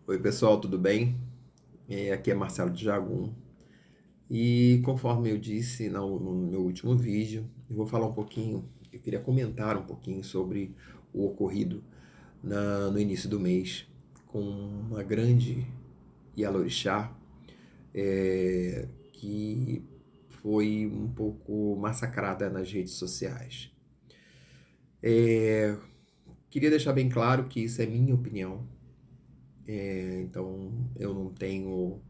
Oi pessoal, tudo bem? Aqui é Marcelo de Jagum e conforme eu disse no meu último vídeo, eu vou falar um pouquinho, eu queria comentar um pouquinho sobre o ocorrido no início do mês com uma grande Yalorixá que foi um pouco massacrada nas redes sociais. Queria deixar bem claro que isso é minha opinião, então eu não tenho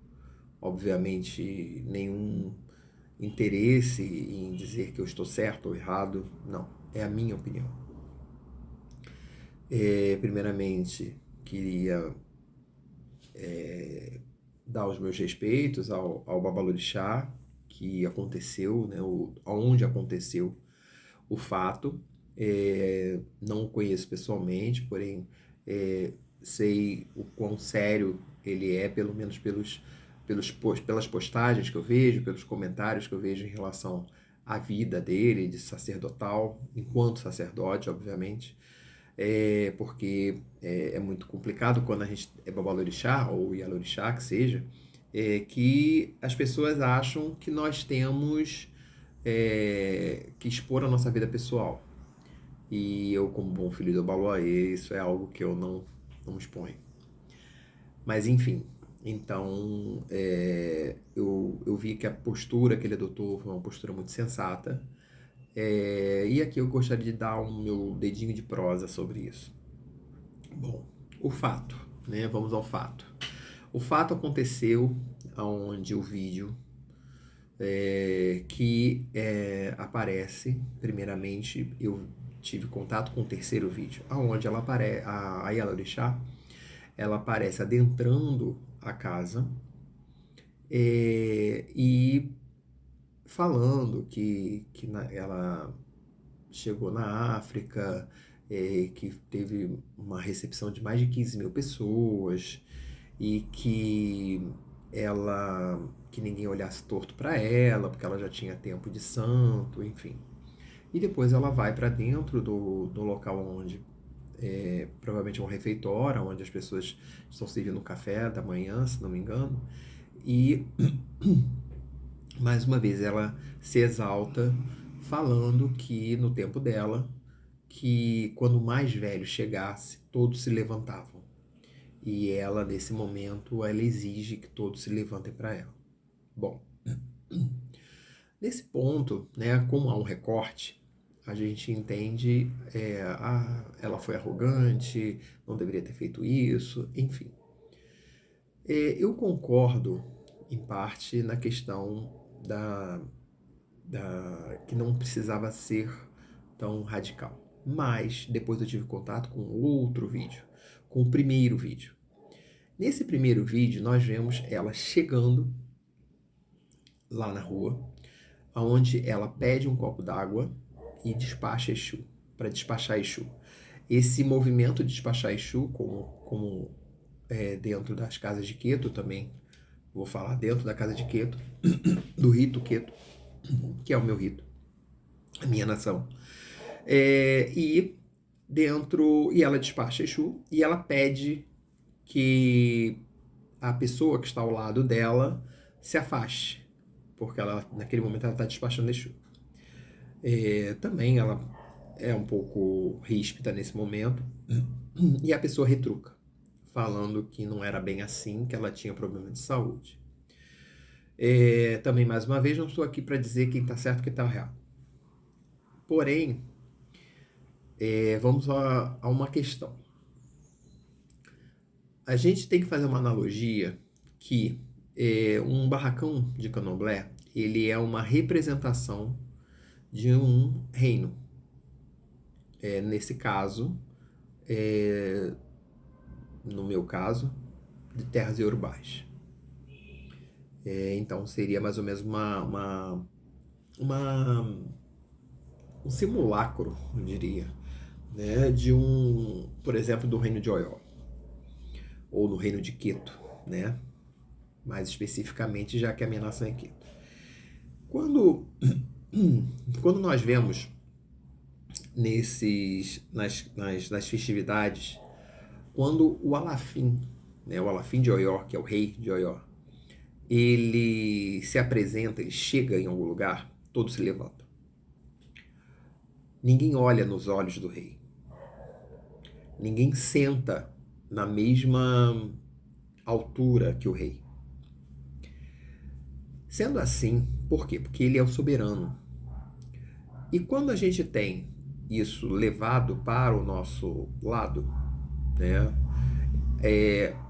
obviamente, nenhum interesse em dizer que eu estou certo ou errado. Não, é a minha opinião. Primeiramente, queria dar os meus respeitos ao Babalorixá, que aconteceu, né, onde aconteceu o fato. Não o conheço pessoalmente, porém sei o quão sério ele é, pelo menos pelas postagens que eu vejo, pelos comentários que eu vejo em relação à vida dele, de sacerdotal, enquanto sacerdote, obviamente. Porque é muito complicado quando a gente é babalorixá ou yalorixá, que seja, que as pessoas acham que nós temos que expor a nossa vida pessoal. E eu, como bom filho do Obaloaê, isso é algo que eu não exponho. Mas enfim, então eu vi que a postura que ele adotou foi uma postura muito sensata. E aqui eu gostaria de dar o meu dedinho de prosa sobre isso. Bom, o fato, né? Vamos ao fato. O fato aconteceu onde o vídeo que aparece, primeiramente, eu tive contato com o terceiro vídeo, aonde ela aparece, a Yalorixá, ela aparece adentrando a casa e falando que ela chegou na África, que teve uma recepção de mais de 15 mil pessoas e que ninguém olhasse torto para ela, porque ela já tinha tempo de santo, enfim. E depois ela vai para dentro do local onde provavelmente é um refeitório, onde as pessoas estão servindo café da manhã, se não me engano, e mais uma vez ela se exalta falando que no tempo dela, que quando o mais velho chegasse, todos se levantavam. E ela, nesse momento, ela exige que todos se levantem para ela. Bom, nesse ponto, né, como há um recorte, a gente entende, ela foi arrogante, não deveria ter feito isso, enfim. Eu concordo, em parte, na questão da, que não precisava ser tão radical. Mas depois eu tive contato com outro vídeo, com o primeiro vídeo. Nesse primeiro vídeo, nós vemos ela chegando lá na rua, onde ela pede um copo d'água e despacha Exu, para despachar Exu. Esse movimento de despachar Exu, como dentro das casas de Queto também, vou falar dentro da casa de Queto, do rito Queto, que é o meu rito, a minha nação. E ela despacha Exu e ela pede que a pessoa que está ao lado dela se afaste, porque ela, naquele momento ela está despachando Exu. Também ela é um pouco ríspida nesse momento e a pessoa retruca, falando que não era bem assim, que ela tinha problema de saúde. Também, mais uma vez, não estou aqui para dizer quem está certo e quem está errado. Porém, vamos a uma questão. A gente tem que fazer uma analogia que um barracão de candomblé, ele é uma representação de um reino. Nesse caso, no meu caso, de terras iorubás. Então seria mais ou menos um simulacro, eu diria, né, por exemplo, do reino de Oió, ou no reino de Queto, né, mais especificamente, já que a minha nação é Queto. Quando nós vemos nas festividades, quando o Alafim, né, o Alafim de Oió, que é o rei de Oió, ele se apresenta, ele chega em algum lugar, todos se levantam. Ninguém olha nos olhos do rei. Ninguém senta na mesma altura que o rei. Sendo assim, por quê? Porque ele é o soberano. E quando a gente tem isso levado para o nosso lado, né,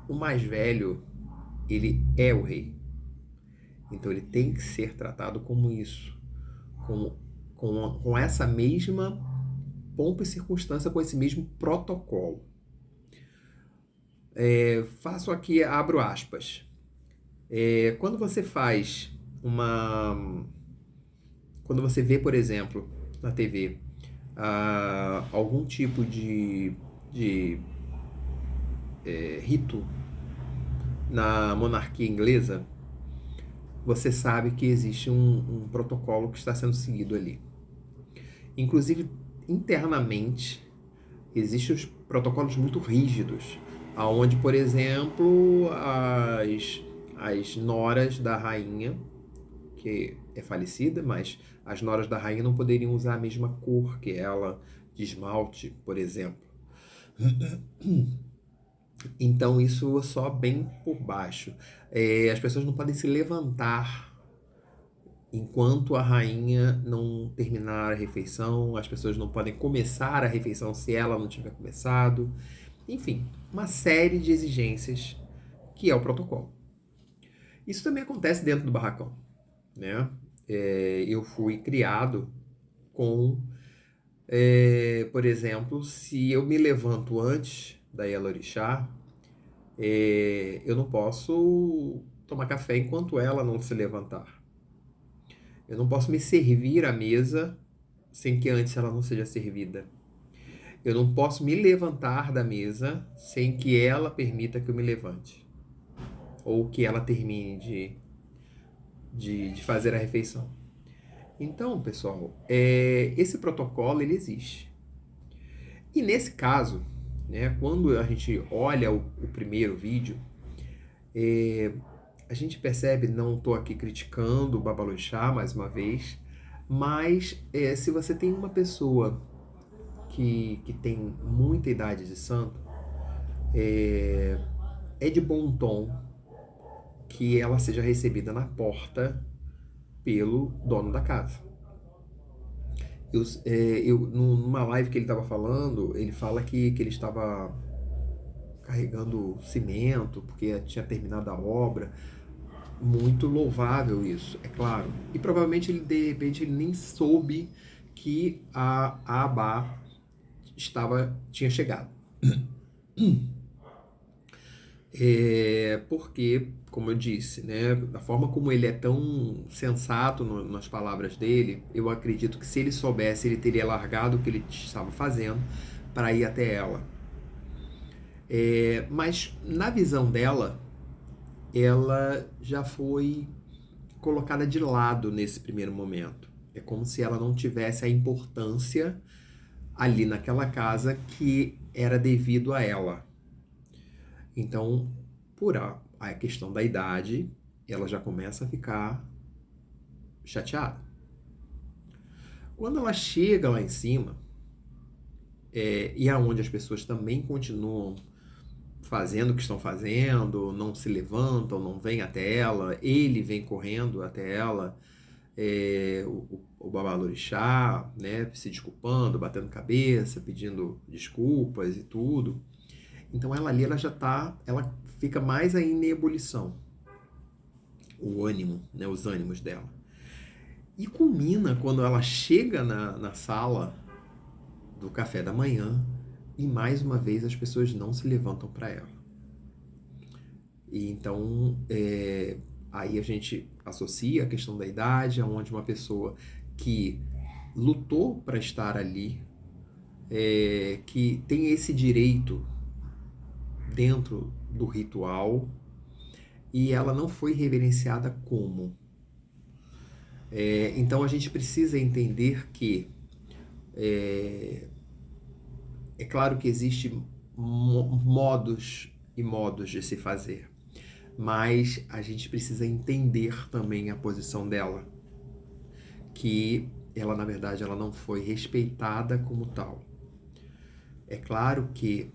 o mais velho, ele é o rei. Então ele tem que ser tratado como isso, com essa mesma pompa e circunstância, com esse mesmo protocolo. Faço aqui, abro aspas. Quando você faz uma... Quando você vê, por exemplo, na TV, algum tipo de rito na monarquia inglesa, você sabe que existe um protocolo que está sendo seguido ali. Inclusive, internamente, existem os protocolos muito rígidos, aonde, por exemplo, as noras da rainha, que é falecida, mas as noras da rainha não poderiam usar a mesma cor que ela, de esmalte, por exemplo. Então isso só bem por baixo. As pessoas não podem se levantar enquanto a rainha não terminar a refeição, as pessoas não podem começar a refeição se ela não tiver começado. Enfim, uma série de exigências que é o protocolo. Isso também acontece dentro do barracão, né? Eu fui criado com, por exemplo, se eu me levanto antes da Yalorixá, eu não posso tomar café enquanto ela não se levantar. Eu não posso me servir à mesa sem que antes ela não seja servida. Eu não posso me levantar da mesa sem que ela permita que eu me levante. Ou que ela termine de fazer a refeição. Então, pessoal, esse protocolo ele existe. E nesse caso, né, quando a gente olha o primeiro vídeo, a gente percebe, não estou aqui criticando o Babalorixá mais uma vez, mas se você tem uma pessoa que tem muita idade de santo, é de bom tom que ela seja recebida na porta pelo dono da casa. Numa live que ele estava falando, ele fala que ele estava carregando cimento, porque tinha terminado a obra. Muito louvável isso, é claro. E provavelmente ele, de repente, ele nem soube que a Abá tinha chegado. Porque, como eu disse, né, da forma como ele é tão sensato nas palavras dele, eu acredito que se ele soubesse, ele teria largado o que ele estava fazendo para ir até ela. Mas na visão dela, ela já foi colocada de lado nesse primeiro momento. É como se ela não tivesse a importância ali naquela casa que era devido a ela. Então, por a questão da idade, ela já começa a ficar chateada. Quando ela chega lá em cima, e aonde as pessoas também continuam fazendo o que estão fazendo, não se levantam, não vêm até ela, ele vem correndo até ela, o Babalorixá, né, se desculpando, batendo cabeça, pedindo desculpas e tudo. Então ela ali, ela fica mais ainda em ebulição, o ânimo, né, os ânimos dela. E culmina quando ela chega na sala do café da manhã e mais uma vez as pessoas não se levantam para ela. E então aí a gente associa a questão da idade, onde uma pessoa que lutou para estar ali, que tem esse direito dentro do ritual, e ela não foi reverenciada como. Então a gente precisa entender que é claro que existem modos e modos de se fazer, mas a gente precisa entender também a posição dela, que ela, na verdade, ela não foi respeitada como tal. É claro que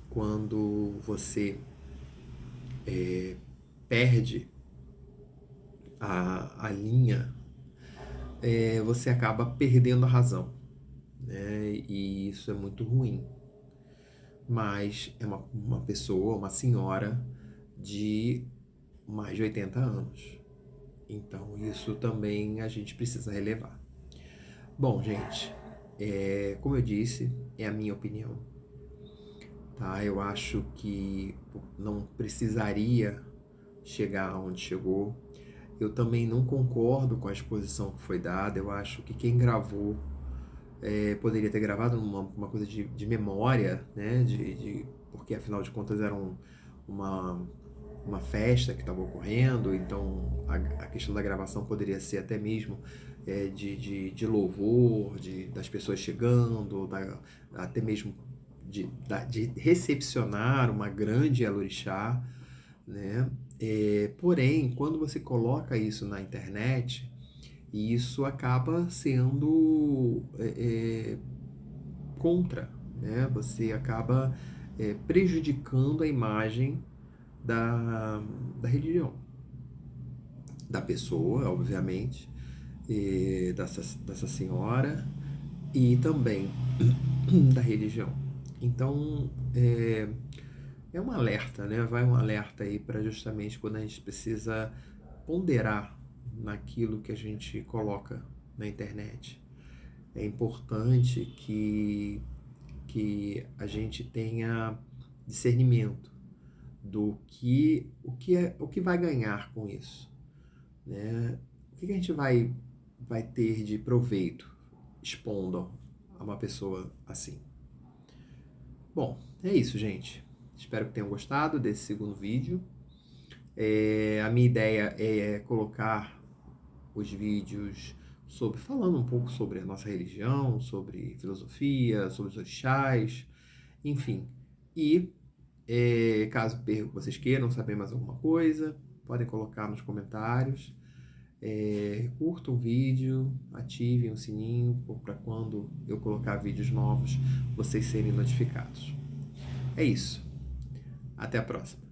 quando você perde a linha, você acaba perdendo a razão, né? E isso é muito ruim. Mas é uma pessoa, uma senhora de mais de 80 anos. Então, isso também a gente precisa relevar. Bom, gente, como eu disse, é a minha opinião, tá? Eu acho que não precisaria chegar onde chegou. Eu também não concordo com a exposição que foi dada. Eu acho que quem gravou poderia ter gravado uma coisa de memória, né? Porque afinal de contas era uma, uma festa que estava ocorrendo, então a questão da gravação poderia ser até mesmo de louvor, das pessoas chegando, até mesmo de recepcionar uma grande Elorixá, né? Porém, quando você coloca isso na internet, isso acaba sendo contra, né? Você acaba prejudicando a imagem da religião, da pessoa, obviamente, dessa senhora e também da religião. Então, um alerta, né? Vai um alerta aí para justamente quando a gente precisa ponderar naquilo que a gente coloca na internet. É importante que a gente tenha discernimento do o que vai ganhar com isso, né? O que a gente vai ter de proveito expondo a uma pessoa assim. Bom, é isso, gente. Espero que tenham gostado desse segundo vídeo. A minha ideia é colocar os vídeos falando um pouco sobre a nossa religião, sobre filosofia, sobre os orixás, enfim. E caso vocês queiram saber mais alguma coisa, podem colocar nos comentários. Curtam o vídeo, ativem o sininho para quando eu colocar vídeos novos vocês serem notificados. É isso. Até a próxima.